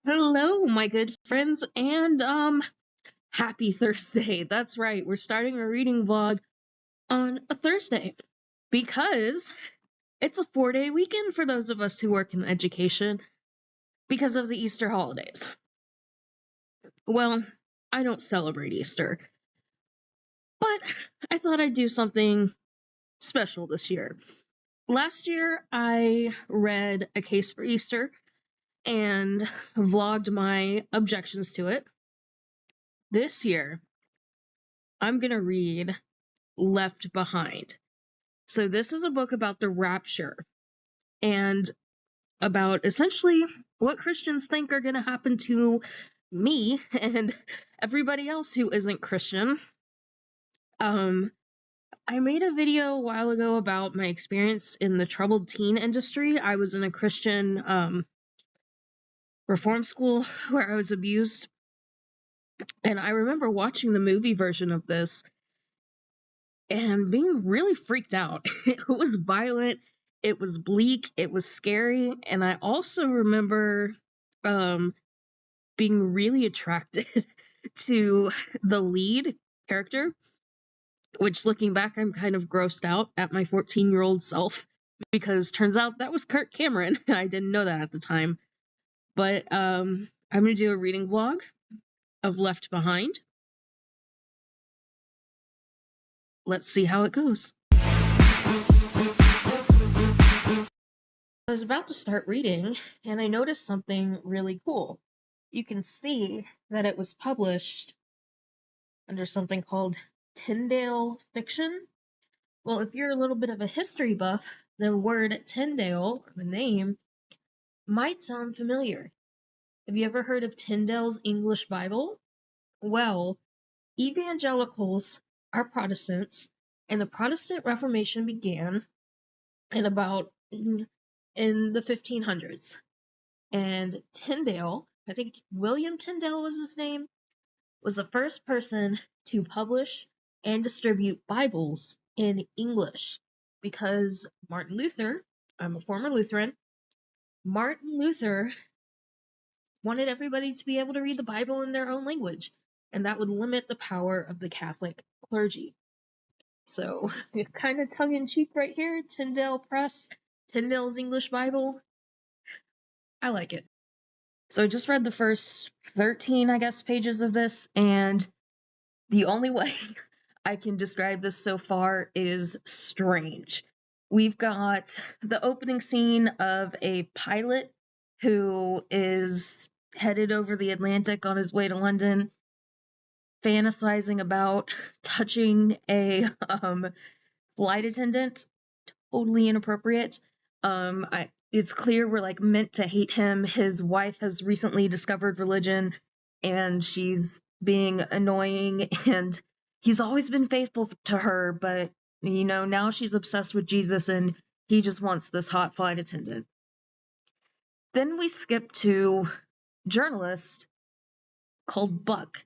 Hello, my good friends, and happy Thursday. That's right, we're starting a reading vlog on a Thursday because it's a 4-day weekend for those of us who work in education because of the Easter holidays. Well, I don't celebrate Easter, but I thought I'd do something special this year. Last year, I read A Case for Easter and vlogged my objections to it. This year, I'm gonna read Left Behind. So this is a book about the rapture and about essentially what Christians think are going to happen to me and everybody else who isn't Christian. I made a video a while ago about my experience in the troubled teen industry. I was in a Christian reform school where I was abused, and I remember watching the movie version of this and being really freaked out. It was violent, it was bleak, it was scary, and I also remember being really attracted to the lead character, which looking back, I'm kind of grossed out at my 14-year-old self because turns out that was Kirk Cameron. I didn't know that at the time. But I'm going to do a reading vlog of Left Behind. Let's see how it goes. I was about to start reading, and I noticed something really cool. You can see that it was published under something called Tyndale Fiction. Well, if you're a little bit of a history buff, the word Tyndale, the name, might sound familiar. Have you ever heard of Tyndale's English Bible? Well, evangelicals are Protestants, and the Protestant Reformation began in the 1500s. And Tyndale, I think William Tyndale was his name, was the first person to publish and distribute Bibles in English because Martin Luther, I'm a former Lutheran, Martin Luther wanted everybody to be able to read the Bible in their own language, and that would limit the power of the Catholic clergy. So, kind of tongue-in-cheek right here, Tyndale Press, Tyndale's English Bible. I like it. So I just read the first 13, I guess, pages of this, and the only way I can describe this so far is strange. We've got the opening scene of a pilot who is headed over the Atlantic on his way to London, fantasizing about touching a flight attendant. Totally inappropriate. It's clear we're like meant to hate him. His wife has recently discovered religion and she's being annoying, and he's always been faithful to her, but now she's obsessed with Jesus and he just wants this hot flight attendant. Then we skip to a journalist called Buck,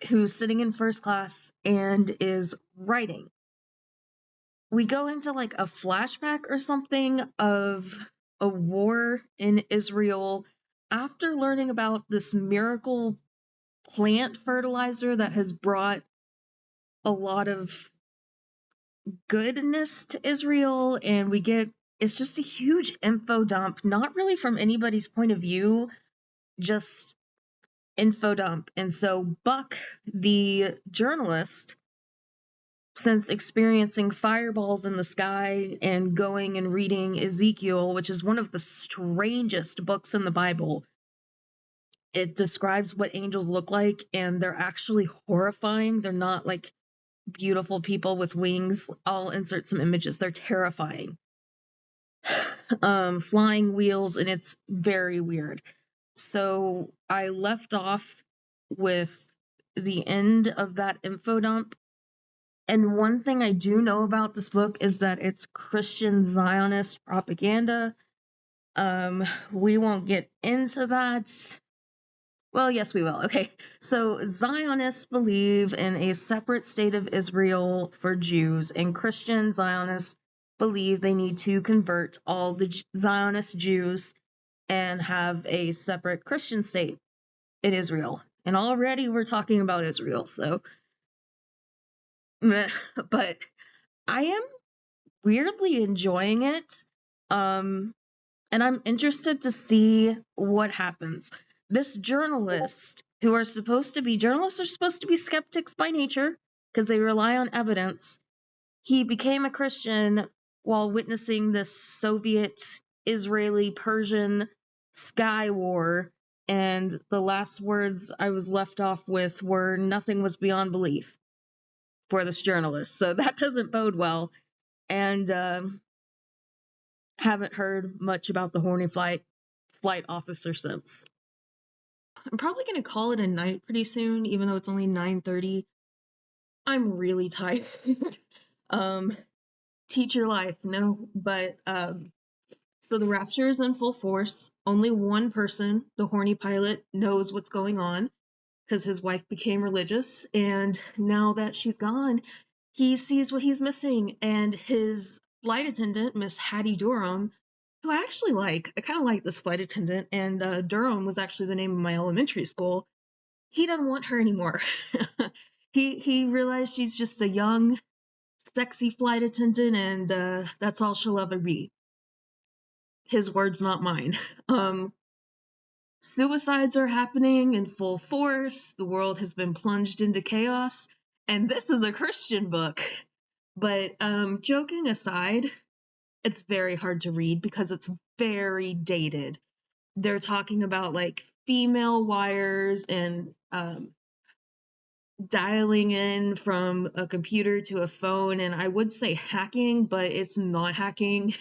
who's sitting in first class and is writing. We go into like a flashback or something of a war in Israel after learning about this miracle plant fertilizer that has brought a lot of goodness to Israel, and it's just a huge info dump, not really from anybody's point of view, just info dump. And so Buck, the journalist, since experiencing fireballs in the sky and going and reading Ezekiel, which is one of the strangest books in the Bible, it describes what angels look like, and they're actually horrifying. They're not like beautiful people with wings. I'll insert some images. They're terrifying. Flying wheels, and it's very weird. So I left off with the end of that info dump. And one thing I do know about this book is that it's Christian Zionist propaganda. We won't get into that. Well, yes, we will. Okay, so Zionists believe in a separate state of Israel for Jews, and Christian Zionists believe they need to convert all the Zionist Jews and have a separate Christian state in Israel. And already we're talking about Israel, so meh. But I am weirdly enjoying it. And I'm interested to see what happens. This journalist, journalists are supposed to be skeptics by nature because they rely on evidence. He became a Christian while witnessing the Soviet, Israeli, Persian sky war, and the last words I was left off with were nothing was beyond belief for this journalist. So that doesn't bode well. And haven't heard much about the horny flight officer since. I'm probably going to call it a night pretty soon, even though it's only 9:30. I'm really tired. Teach your life, no, but so the rapture is in full force. Only one person, the horny pilot, knows what's going on because his wife became religious, and now that she's gone, he sees what he's missing, and his flight attendant, Miss Hattie Durham, who I actually like. I kind of like this flight attendant, and Durham was actually the name of my elementary school. He doesn't want her anymore. He realized she's just a young, sexy flight attendant, and that's all she'll ever be. His words, not mine. Suicides are happening in full force. The world has been plunged into chaos, and this is a Christian book. But joking aside, it's very hard to read because it's very dated. They're talking about like female wires and dialing in from a computer to a phone, and I would say hacking, but it's not hacking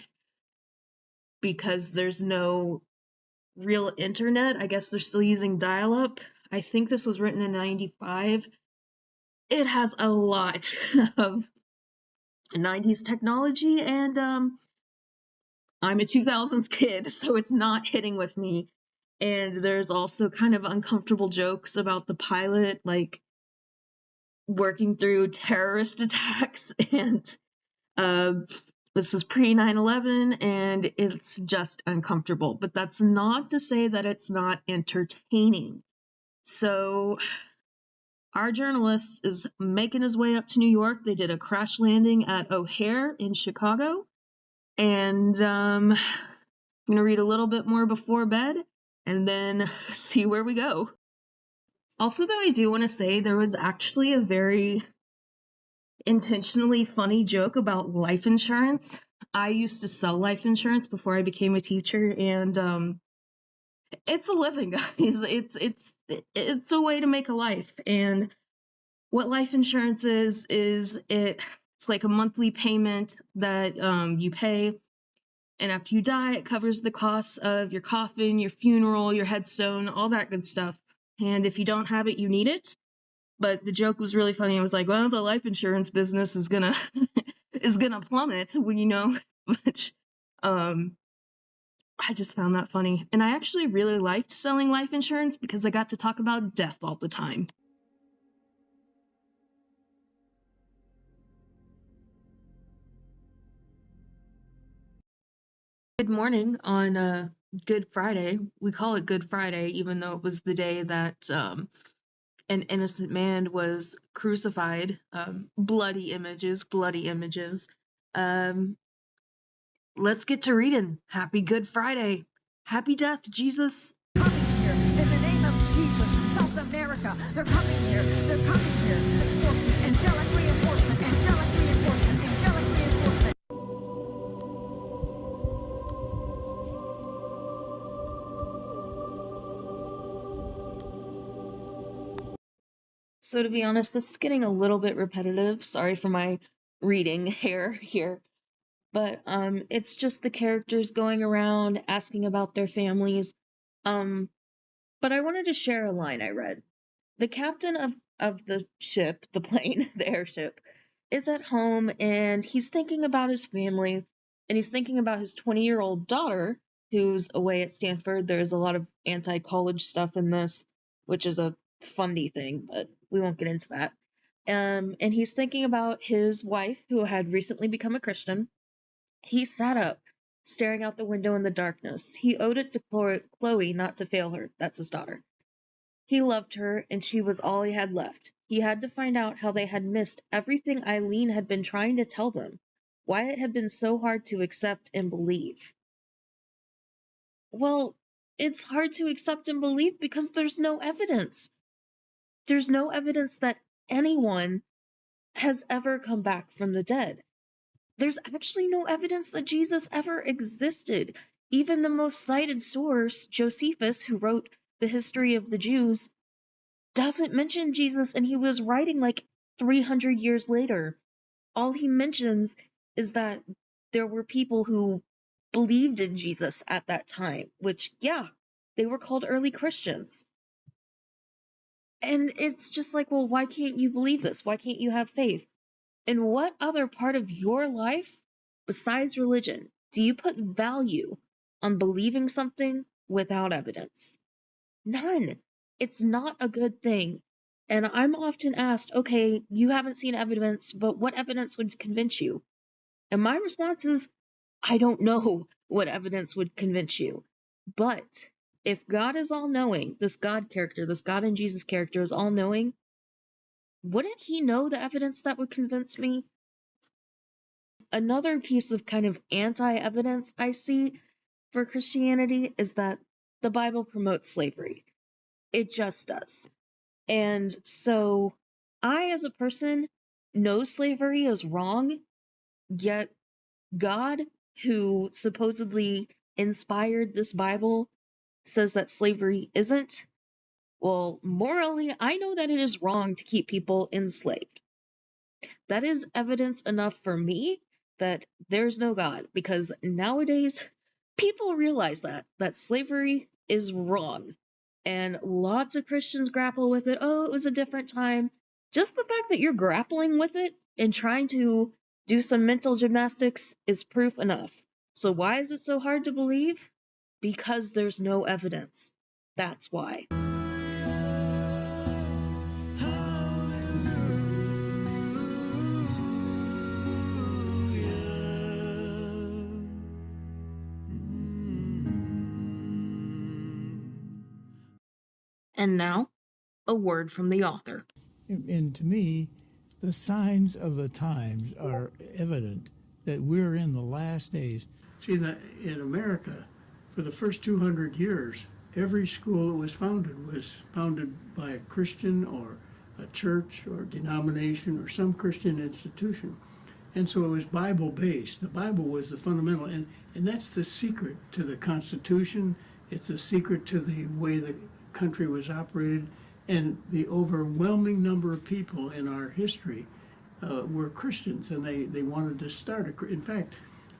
because there's no real internet. I guess they're still using dial-up. I think this was written in 95. It has a lot of 90s technology, and I'm a 2000s kid, so it's not hitting with me. And there's also kind of uncomfortable jokes about the pilot, like working through terrorist attacks, and this was pre 9/11, and it's just uncomfortable. But that's not to say that it's not entertaining. So our journalist is making his way up to New York. They did a crash landing at O'Hare in Chicago, and I'm gonna read a little bit more before bed and then see where we go. Also, though, I do want to say there was actually a very intentionally funny joke about life insurance. I used to sell life insurance before I became a teacher, and it's a living, guys. It's a way to make a life. And what life insurance is it's like a monthly payment that you pay, and after you die, it covers the costs of your coffin, your funeral, your headstone, all that good stuff. And if you don't have it, you need it. But the joke was really funny. It was like, well, the life insurance business is gonna is gonna plummet when which I just found that funny. And I actually really liked selling life insurance because I got to talk about death all the time. Good morning on Good Friday. We call it Good Friday, even though it was the day that an innocent man was crucified. Bloody images, bloody images. Let's get to reading. Happy Good Friday. Happy death, Jesus. Coming here in the name of Jesus, South America. They're coming here. They're coming here. Forces, angelic reinforcement, angelic reinforcement, angelic reinforcement. So to be honest, this is getting a little bit repetitive. Sorry for my reading hair here. But it's just the characters going around asking about their families. But I wanted to share a line I read. The captain of the ship, the plane, the airship, is at home, and he's thinking about his family, and he's thinking about his 20-year-old daughter who's away at Stanford. There's a lot of anti-college stuff in this, which is a funny thing, but we won't get into that. And he's thinking about his wife who had recently become a Christian. He sat up, staring out the window in the darkness. He owed it to Chloe not to fail her. That's his daughter. He loved her, and she was all he had left. He had to find out how they had missed everything Eileen had been trying to tell them, why it had been so hard to accept and believe. Well, it's hard to accept and believe because there's no evidence. There's no evidence that anyone has ever come back from the dead. There's actually no evidence that Jesus ever existed. Even the most cited source, Josephus, who wrote the history of the Jews, doesn't mention Jesus, and he was writing like 300 years later. All he mentions is that there were people who believed in Jesus at that time, which, yeah, they were called early Christians. And it's just like, well, why can't you believe this? Why can't you have faith? In what other part of your life, besides religion, do you put value on believing something without evidence? None. It's not a good thing. And I'm often asked, okay, you haven't seen evidence, but what evidence would convince you? And my response is, I don't know what evidence would convince you. But if God is all knowing, this God character, this God and Jesus character is all knowing, wouldn't he know the evidence that would convince me? Another piece of kind of anti-evidence I see for Christianity is that the Bible promotes slavery. It just does. And so I, as a person, know slavery is wrong, yet God, who supposedly inspired this Bible, says that slavery isn't. Well, morally, I know that it is wrong to keep people enslaved. That is evidence enough for me that there's no God, because nowadays people realize that slavery is wrong. And lots of Christians grapple with it. Oh, it was a different time. Just the fact that you're grappling with it and trying to do some mental gymnastics is proof enough. So why is it so hard to believe? Because there's no evidence. That's why. And now, a word from the author. And to me, the signs of the times are evident that we're in the last days. See, in America, for the first 200 years, every school that was founded by a Christian or a church or denomination or some Christian institution. And so it was Bible-based. The Bible was the fundamental, and that's the secret to the Constitution. It's the secret to the way the country was operated, and the overwhelming number of people in our history were Christians, and they wanted to start in fact,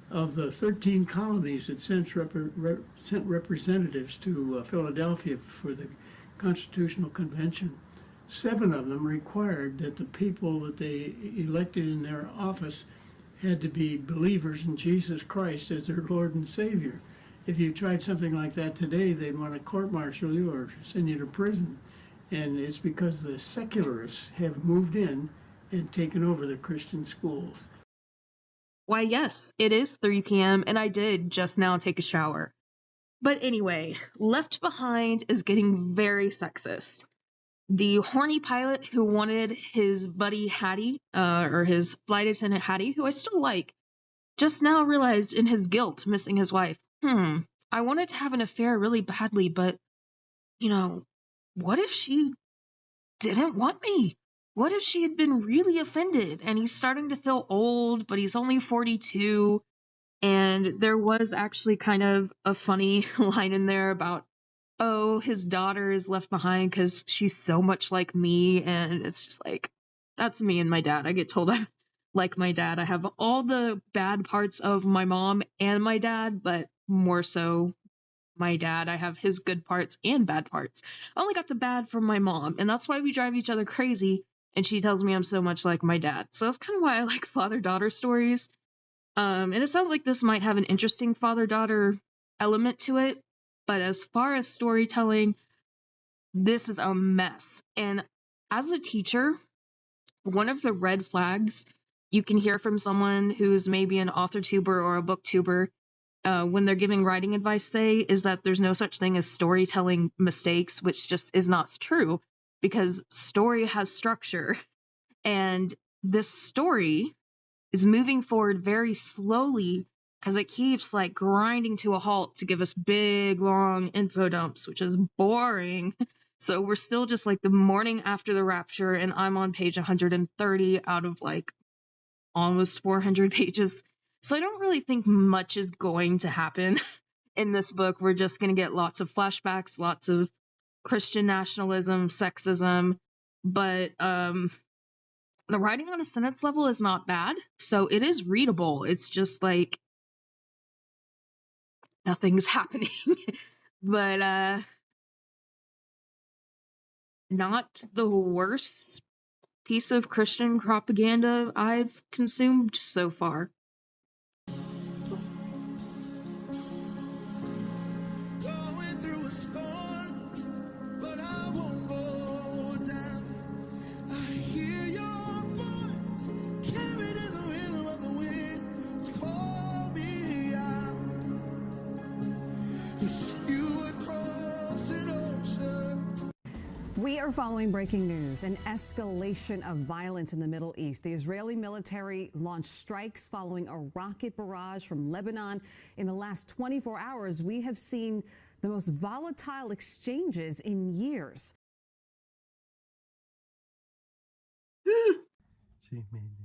of the 13 colonies that sent representatives to Philadelphia for the Constitutional Convention, 7 of them required that the people that they elected in their office had to be believers in Jesus Christ as their Lord and Savior. If you tried something like that today, they'd want to court-martial you or send you to prison. And it's because the secularists have moved in and taken over the Christian schools. Why, yes, it is 3 p.m., and I did just now take a shower. But anyway, Left Behind is getting very sexist. The horny pilot who wanted his buddy Hattie, or his flight attendant Hattie, who I still like, just now realized in his guilt missing his wife, I wanted to have an affair really badly, but, what if she didn't want me? What if she had been really offended? And he's starting to feel old, but he's only 42. And there was actually kind of a funny line in there about, oh, his daughter is left behind because she's so much like me. And it's just like, that's me and my dad. I get told I'm like my dad. I have all the bad parts of my mom and my dad, but more so my dad. I have his good parts and bad parts. I only got the bad from my mom, and that's why we drive each other crazy, and she tells me I'm so much like my dad. So that's kind of why I like father-daughter stories. And it sounds like this might have an interesting father-daughter element to it, but as far as storytelling, this is a mess. And as a teacher, one of the red flags you can hear from someone who's maybe an author tuber or a booktuber when they're giving writing advice say is that there's no such thing as storytelling mistakes, which just is not true, because story has structure, and this story is moving forward very slowly because it keeps like grinding to a halt to give us big long info dumps, which is boring. So we're still just like the morning after the rapture, and I'm on page 130 out of like almost 400 pages. So I don't really think much is going to happen in this book. We're just going to get lots of flashbacks, lots of Christian nationalism, sexism, but the writing on a sentence level is not bad, so it is readable. It's just like nothing's happening. But not the worst piece of Christian propaganda I've consumed so far. Going through a storm, but I won't go down. I hear your voice carried in the rhythm of the wind to call me out. If you would cross an ocean. We are following breaking news, an escalation of violence in the Middle East. The Israeli military launched strikes following a rocket barrage from Lebanon. In the last 24 hours, we have seen the most volatile exchanges in years.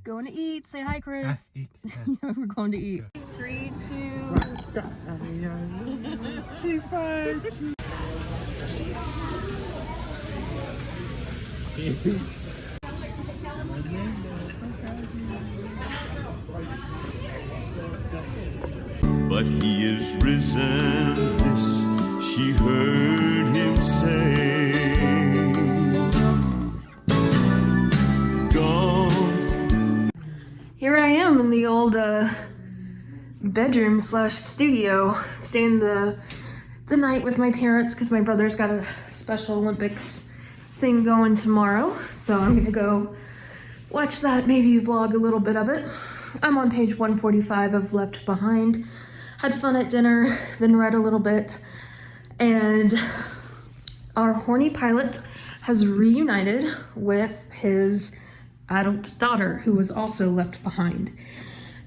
Going to eat. Say hi, Chris. We're going to eat. 3, 2. But he is risen, this she heard him say. Gone. Here I am in the old bedroom slash studio, staying the night with my parents because my brother's got a Special Olympics thing going tomorrow. So I'm gonna go watch that, maybe vlog a little bit of it. I'm on page 145 of Left Behind. Had fun at dinner, then read a little bit, and our horny pilot has reunited with his adult daughter, who was also left behind.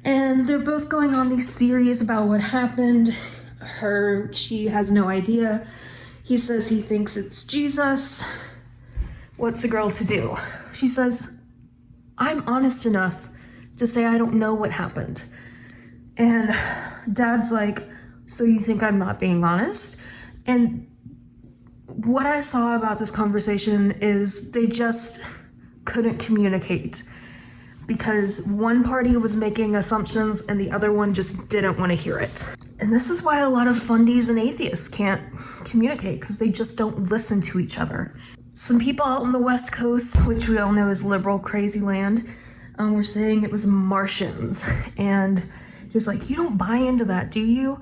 And they're both going on these theories about what happened. She has no idea. He says he thinks it's Jesus. What's a girl to do? She says, I'm honest enough to say I don't know what happened. And Dad's like, so you think I'm not being honest? And what I saw about this conversation is they just couldn't communicate because one party was making assumptions and the other one just didn't want to hear it. And this is why a lot of fundies and atheists can't communicate, because they just don't listen to each other. Some people out on the West Coast, which we all know is liberal crazy land, were saying it was Martians. And he's like, you don't buy into that, do you?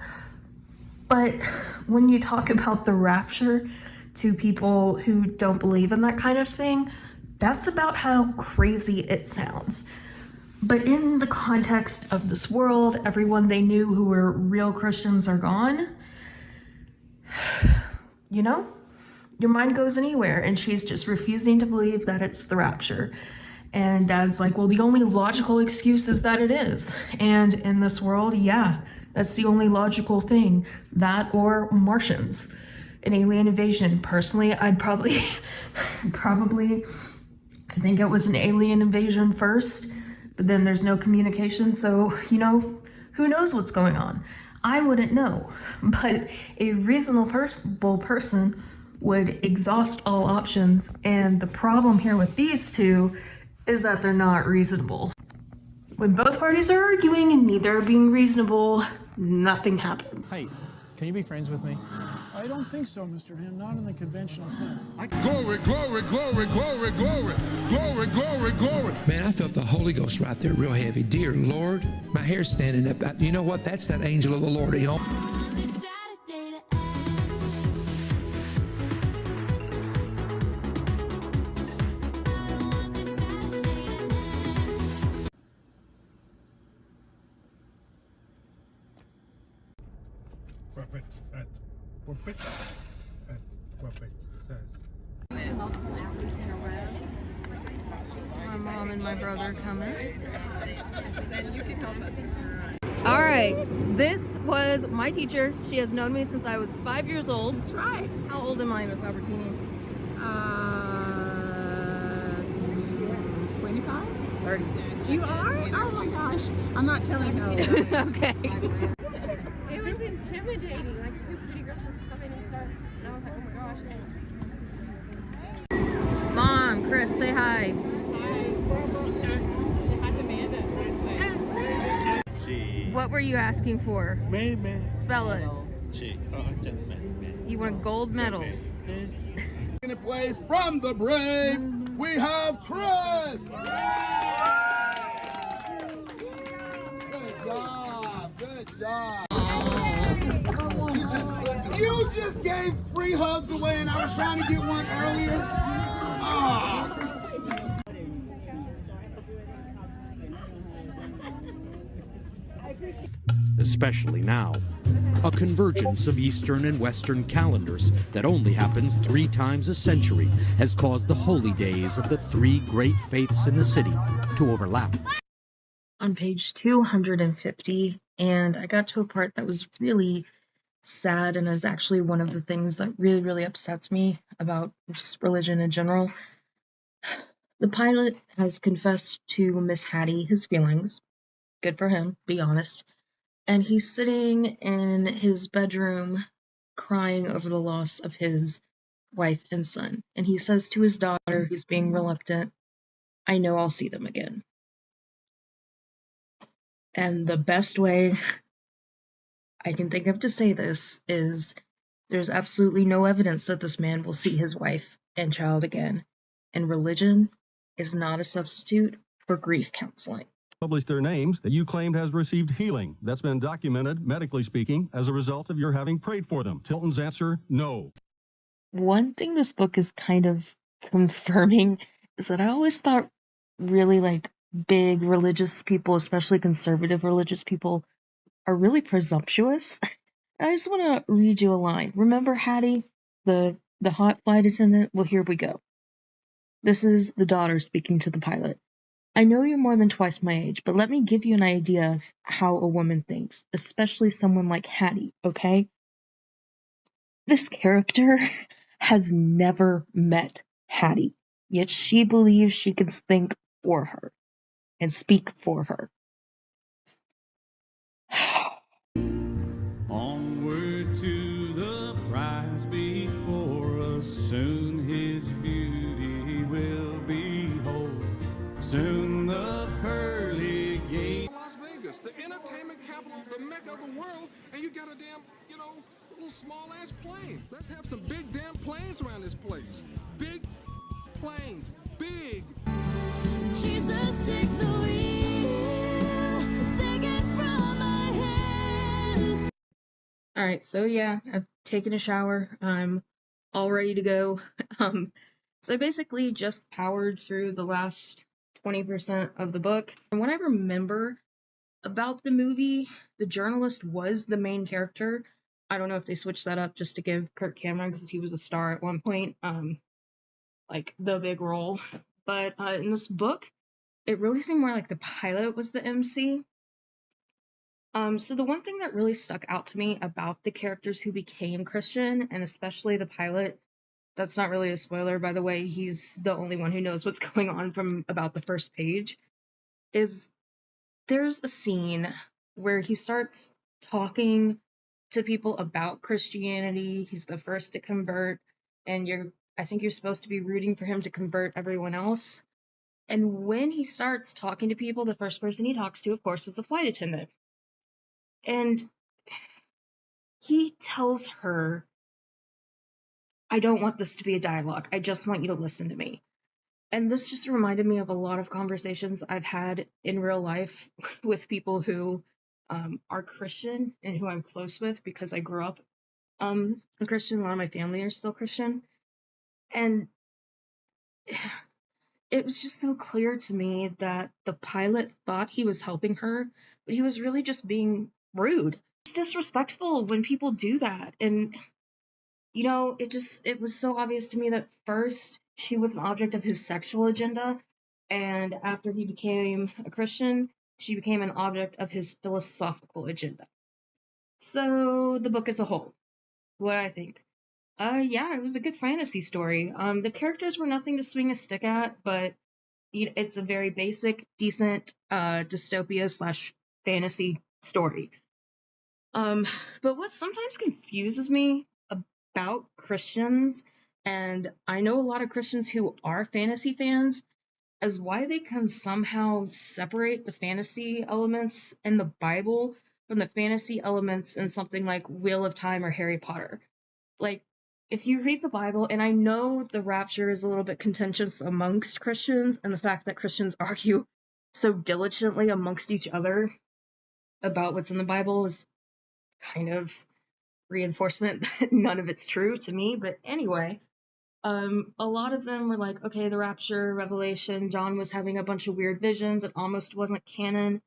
But when you talk about the rapture to people who don't believe in that kind of thing, that's about how crazy it sounds. But in the context of this world, everyone they knew who were real Christians are gone. You know, your mind goes anywhere, and she's just refusing to believe that it's the rapture. And Dad's like, well, the only logical excuse is that it is. And in this world, yeah, that's the only logical thing. That or Martians, an alien invasion. Personally, I'd probably I think it was an alien invasion first, but then there's no communication, so, you know, who knows what's going on? I wouldn't know, but a reasonable person would exhaust all options, and the problem here with these two is that they're not reasonable. When both parties are arguing and neither are being reasonable, nothing happens. Hey, can you be friends with me? I don't think so, Mr. Ham, not in the conventional sense. Glory, glory, glory, glory, glory, glory, glory, glory. Man, I felt the Holy Ghost right there real heavy. Dear Lord, my hair's standing up. You know what? That's that angel of the Lord. You know? My mom and my brother coming. All right, this was my teacher. She has known me since I was 5 years old. That's right. How old am I, Miss Albertini? 25? 30. You are? Oh my gosh. I'm not telling you. Okay. It was intimidating. Like two pretty girls just come in and start, and I was like, oh my gosh. And Mom, Chris, say hi. What were you asking for? Spell it. You want a gold medal. In a place from the brave, we have Chris. Good job. Good job. You just gave 3 hugs away, and I was trying to get one earlier. Ah. Especially now. A convergence of Eastern and Western calendars that only happens 3 times a century has caused the holy days of the 3 great faiths in the city to overlap. On page 250, and I got to a part that was really sad and is actually one of the things that really upsets me about just religion in general. The pilot has confessed to Miss Hattie his feelings. Good for him, be honest. And he's sitting in his bedroom crying over the loss of his wife and son. And he says to his daughter, who's being reluctant, I know I'll see them again. And the best way I can think of to say this is there's absolutely no evidence that this man will see his wife and child again. And religion is not a substitute for grief counseling. Published their names that you claimed has received healing. That's been documented, medically speaking, as a result of your having prayed for them. Tilton's answer, no. One thing this book is kind of confirming is that I always thought really big religious people, especially conservative religious people, are really presumptuous. I just want to read you a line. Remember Hattie, the hot flight attendant? Well, here we go. This is the daughter speaking to the pilot. I know you're more than twice my age, but let me give you an idea of how a woman thinks, especially someone like Hattie, okay? This character has never met Hattie, yet she believes she can think for her and speak for her. Onward to the prize before us, soon his beauty will behold. Soon the pearly gate. Las Vegas, the entertainment capital, the mecca of the world, and you got a damn, little small-ass plane. Let's have some big damn planes around this place. Big planes, big. Jesus, take the wheel, take it from my hands. Alright, so yeah, I've taken a shower. I'm all ready to go. So I basically just powered through the last 20% of the book. From what I remember about the movie, the journalist was the main character. I don't know if they switched that up just to give Kirk Cameron, because he was a star at one point, the big role. But in this book, it really seemed more like the pilot was the MC. So the one thing that really stuck out to me about the characters who became Christian, and especially the pilot, that's not really a spoiler, by the way, he's the only one who knows what's going on from about the first page, is there's a scene where he starts talking to people about Christianity. He's the first to convert, and I think you're supposed to be rooting for him to convert everyone else. And when he starts talking to people, the first person he talks to, of course, is the flight attendant. And he tells her, I don't want this to be a dialogue. I just want you to listen to me. And this just reminded me of a lot of conversations I've had in real life with people who are Christian and who I'm close with because I grew up a Christian. A lot of my family are still Christian. And it was just so clear to me that the pilot thought he was helping her, but he was really just being rude. just disrespectful when people do that. And, you know, it was so obvious to me that first she was an object of his sexual agenda, and after he became a Christian, she became an object of his philosophical agenda. So, the book as a whole, what I think. Yeah, it was a good fantasy story. The characters were nothing to swing a stick at, but it's a very basic, decent, dystopia / fantasy story. But what sometimes confuses me about Christians, and I know a lot of Christians who are fantasy fans, is why they can somehow separate the fantasy elements in the Bible from the fantasy elements in something like Wheel of Time or Harry Potter. Like, if you read the Bible, and I know the rapture is a little bit contentious amongst Christians, and the fact that Christians argue so diligently amongst each other about what's in the Bible is kind of reinforcement that none of it's true to me. But anyway, a lot of them were like, okay, the rapture, Revelation, John was having a bunch of weird visions, it almost wasn't canon.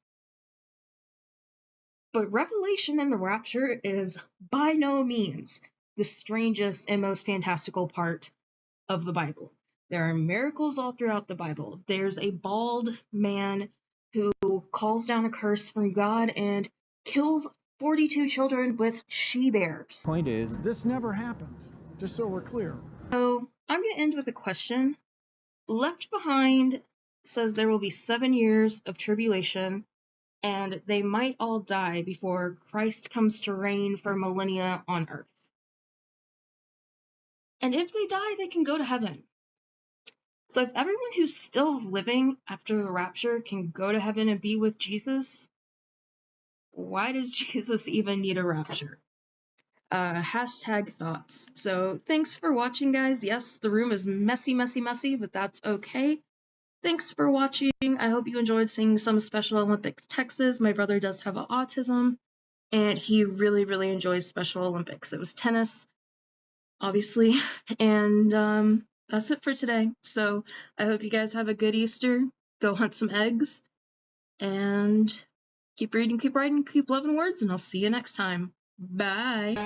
But Revelation and the rapture is by no means the strangest and most fantastical part of the Bible. There are miracles all throughout the Bible. There's a bald man who calls down a curse from God and kills 42 children with she-bears. Point is, this never happened, just so we're clear. So, I'm going to end with a question. Left Behind says there will be 7 years of tribulation, and they might all die before Christ comes to reign for millennia on earth. And if they die, they can go to heaven. So if everyone who's still living after the rapture can go to heaven and be with Jesus, why does Jesus even need a rapture? Hashtag thoughts. So thanks for watching, guys. Yes, the room is messy, but that's okay. Thanks for watching. I hope you enjoyed seeing some Special Olympics Texas. My brother does have autism, and he really, really enjoys Special Olympics. It was tennis, obviously, and that's it for today. So I hope you guys have a good Easter. Go hunt some eggs, and keep reading, keep writing, keep loving words, and I'll see you next time. Bye!